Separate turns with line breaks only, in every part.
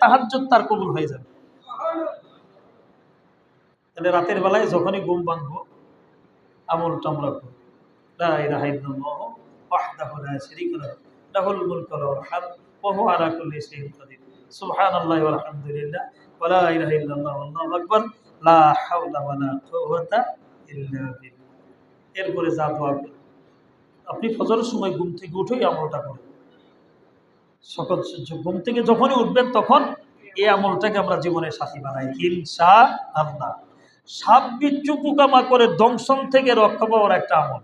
তাহাজ্জুদ তার কবুল হয়ে যাবে। তাহলে রাতের বেলায় যখনই ঘুম ভাঙবো আমলটা আমরা করব, লা ইলাহা ইল্লাল্লাহু ওয়াহদাহু লা শারীকা লাহু লাহুল মুলকু ওয়া লাহুল হামদ ওয়া হুয়া আলা কুল্লি শাইইন কাদির সুবহানাল্লাহি ওয়া আলহামদুলিল্লাহ ওয়া লা ইলাহা ইল্লাল্লাহু ওয়াল্লাহু আকবার লা হাওলা ওয়া লা কুওয়াতা ইল্লা বিল্লাহ। এরপরে যা দোয়া করবেন আপনি ফজরের সময় ঘুম থেকে উঠেই আমলটা করেন। সকাল ঘুম থেকে যখনই উঠবেন তখন এই আমলটাকে আমরা জীবনের সাথী বানাই ইনশাআল্লাহ। সাপ বিচ্ছু পোকামাকড়ের দংশন থেকে রক্ষা পাওয়ার একটা আমল।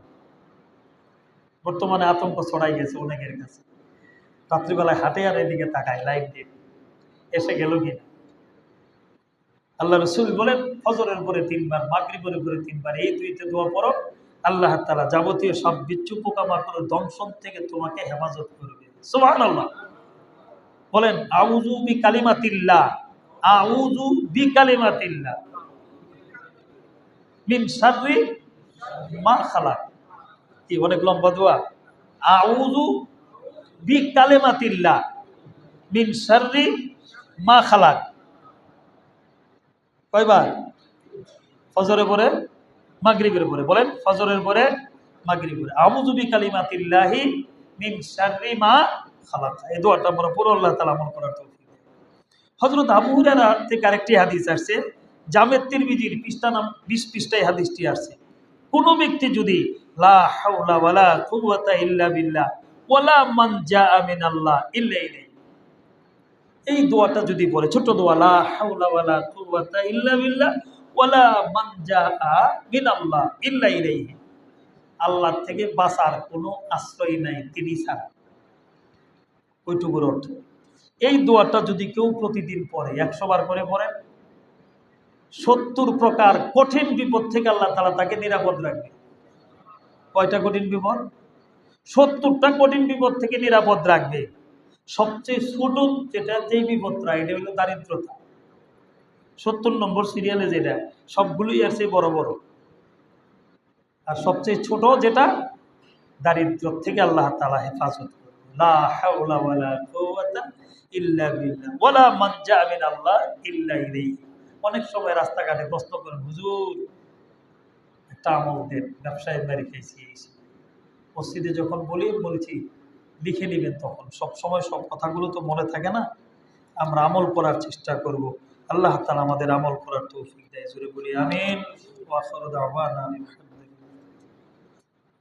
বর্তমানে আতঙ্ক ছড়াই গেছে অনেকের কাছে। রাত্রিবেলায় হাঁটে আর এদিকে তাকায় লাইট দিয়ে এসে গেল কিনা। আল্লাহ রসুল বলেন ফজরের পরে 3 বার, মাগরিবের পরে 3 বার, এই দুইতে দোয়া পড়ো, আল্লাহ তাআলা যাবতীয় সব বিচ্ছু পোকামাকড়ের দংশন থেকে তোমাকে হেফাজত করবে। সুবহানাল্লাহ। বলেন আউযু বিকালিমাতিল্লাহ, আউযু বিকালিমাতিল্লাহ মিন শাররি মা খালাক। কি অনেক লম্বা দোয়া। আউযু বিকালিমাতিল্লাহ মিন শাররি মা খালাক। কয়বার? ফজরের পরে, মাগরিবের পরে। বলেন ফজরের পরে, মাগরিবের পরে। আউযু বিকালিমাতিল্লাহি মিন শাররি মা খালাক। এই দোয়াটা আমরা পুরো আল্লাহ তাআলা আমল করার তৌফিক দেন। হযরত আবু হুরায়রা থেকে আরেকটি হাদিস আসছে, জামে তিরমিজির পৃষ্ঠা 20 পৃষ্ঠায় হাদিসটি আসছে। কোন ব্যক্তি যদি লা হাওলা ওয়ালা কুওয়াতা ইল্লা বিল্লাহ ওয়ালা মানজা মিনাল্লাহ ইল্লা ইলাইহি, এই দোয়াটা যদি পড়ে, ছোট দোয়া, লা হাওলা ওয়ালা কুওয়াতা ইল্লা বিল্লাহ ওয়ালা মানজা মিনাল্লাহ ইল্লা ইলাইহি, আল্লাহ থেকে বাঁচার কোনো আশ্রয় নাই তিনি ছাড়া, ওইটুকুর অর্থ। এই দোয়াটা যদি কেউ প্রতিদিন পড়ে, 100 বার করে পড়েন, 70 প্রকার কঠিন বিপদ থেকে আল্লাহ তাআলা তাকে নিরাপদ রাখবে। কয়টা কঠিন বিপদ? 70টা কঠিন বিপদ থেকে নিরাপদ রাখবে। সবচেয়ে ছোট যেটা, যেই বিপদটা, এটা হলো দারিদ্রতা। 70 নম্বর সিরিয়ালে যেটা, সবগুলোই আছে বড় বড়। আর সবচেয়ে ছোট যেটা, দারিদ্র থেকে আল্লাহ তাআলা হেফাজত করবে। লা হাওলা ওয়ালা কুওয়াতা ইল্লা বিল্লাহ ওয়ালা মানজা মিনাল্লাহ ইল্লা ইলাইহি। অনেক সময় রাস্তাঘাটে প্রশ্ন করেন, হুজুর একটা আমল দেন, ব্যবসায় মেরে খেয়েছি। মসজিদে যখন বলেছি লিখে নেবেন, তখন সব সময় সব কথাগুলো তো মনে থাকে না। আমরা আমল করার চেষ্টা করব। আল্লাহ তাআলা আমাদের আমল করার তৌফিক দেয়। জোরে বলি আমিন। ওয়া আখিরু দাওয়ানা